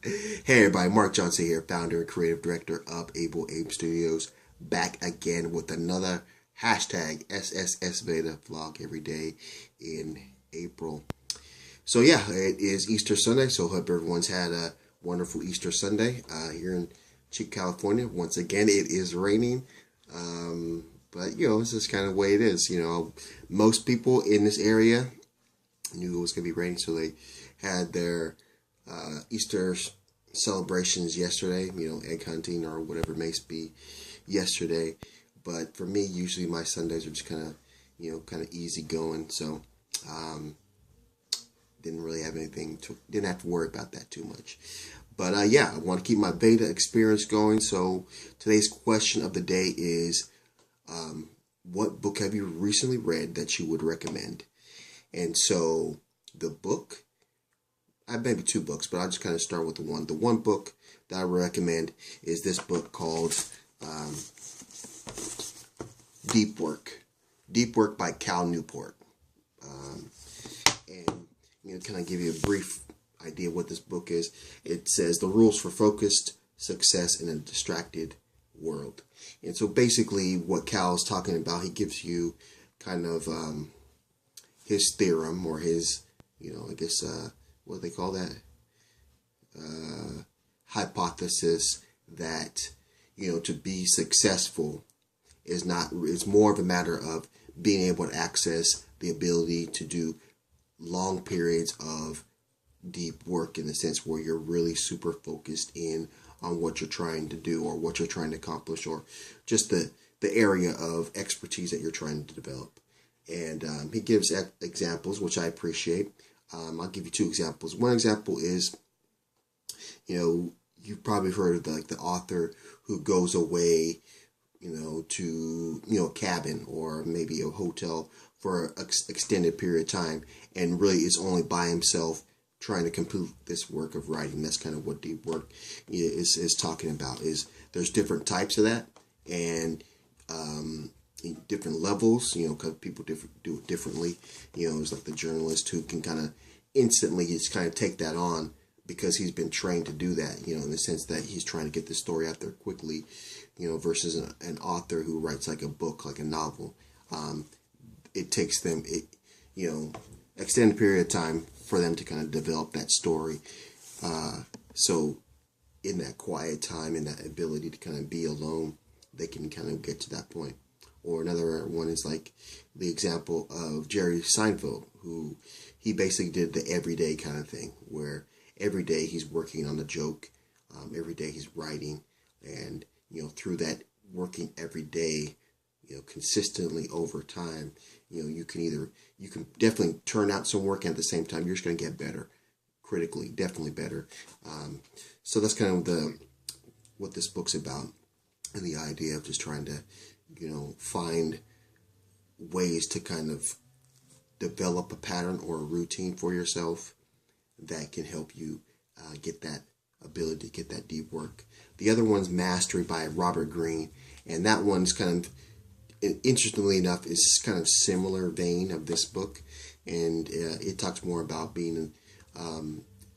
Hey everybody, Mark Johnson here, founder and creative director of Able Abe Studios, back again with another hashtag SSSVEDA vlog every day in April. So yeah, it is Easter Sunday, so hope everyone's had a wonderful Easter Sunday here in Chico, California. Once again, it is raining, but it's just kind of the way it is. Most people in this area knew it was going to be raining, so they had their Easter celebrations yesterday, egg hunting or whatever it may be yesterday. But for me, usually my Sundays are just kind of easy going. So didn't really have didn't have to worry about that too much. But yeah, I want to keep my beta experience going. So today's question of the day is, what book have you recently read that you would recommend? And so the book, I have maybe two books, but I'll just kind of start with the one. The one book that I recommend is this book called Deep Work. Deep Work by Cal Newport. And kind of give you a brief idea of what this book is. It says the rules for focused success in a distracted world. And so basically what Cal is talking about, he gives you kind of his theorem, or his, I guess, what do they call that? Hypothesis that, to be successful it's more of a matter of being able to access the ability to do long periods of deep work, in the sense where you're really super focused in on what you're trying to do, or what you're trying to accomplish, or just the area of expertise that you're trying to develop. And he gives examples, which I appreciate. I'll give you two examples. One example is, you've probably heard of the author who goes away, to, a cabin or maybe a hotel for an extended period of time, and really is only by himself trying to complete this work of writing. That's kind of what deep work is talking about. Is there's different types of that, and different levels, because people do it differently. There's like the journalist who can kind of instantly just kind of take that on because he's been trained to do that, in the sense that he's trying to get the story out there quickly, versus an author who writes like a book, like a novel. It takes them, extended period of time for them to kind of develop that story. So in that quiet time, in that ability to kind of be alone, they can kind of get to that point. Or another one is like the example of Jerry Seinfeld, who he basically did the everyday kind of thing, where every day he's working on a joke, every day he's writing, and through that working every day, consistently over time, you can definitely turn out some work, and at the same time you're just going to get better, critically, definitely better. So that's kind of what this book's about, and the idea of just trying to find ways to kind of develop a pattern or a routine for yourself that can help you get that ability to get that deep work. The other one's Mastery by Robert Greene, and that one's kind of, interestingly enough, is kind of similar vein of this book, and it talks more about being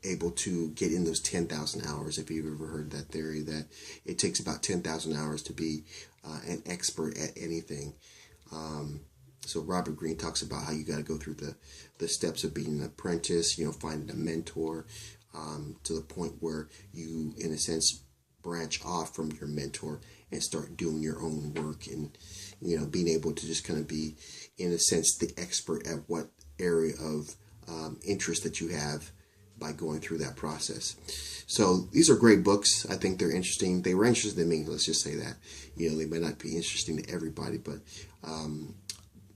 able to get in those 10,000 hours. If you've ever heard that theory, that it takes about 10,000 hours to be an expert at anything. So Robert Greene talks about how you got to go through the steps of being an apprentice, finding a mentor, to the point where you, in a sense, branch off from your mentor and start doing your own work, and being able to just kind of be, in a sense, the expert at what area of interest that you have by going through that process. So these are great books. I think they're interesting. They were interesting to me, let's just say that. They may not be interesting to everybody, but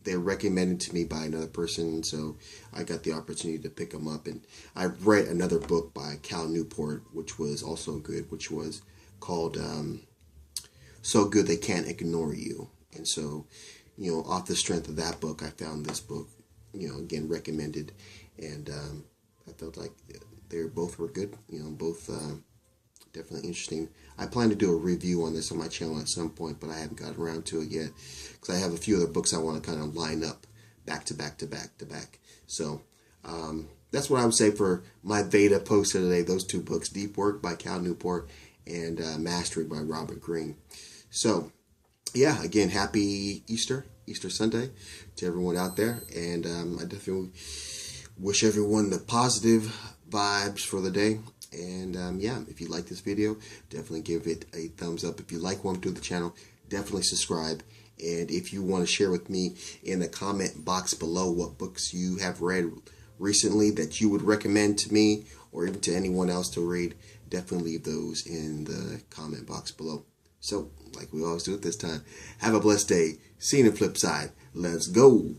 they're recommended to me by another person, so I got the opportunity to pick them up. And I've read another book by Cal Newport, which was also good, which was called So Good They Can't Ignore You. And so, off the strength of that book, I found this book, again, recommended, and I felt like they both were good, both definitely interesting. I plan to do a review on this on my channel at some point, but I haven't got around to it yet, because I have a few other books I want to kind of line up back to back to back to back. So that's what I would say for my Veda post today. Those two books, Deep Work by Cal Newport and Mastery by Robert Greene. So, yeah, again, happy Easter Sunday to everyone out there. And I definitely wish everyone the positive vibes for the day. And yeah, if you like this video, definitely give it a thumbs up. If you like what I'm doing to the channel, definitely subscribe. And if you want to share with me in the comment box below what books you have read recently that you would recommend to me or even to anyone else to read, definitely leave those in the comment box below. So, like we always do at this time, have a blessed day. See you on the flip side. Let's go.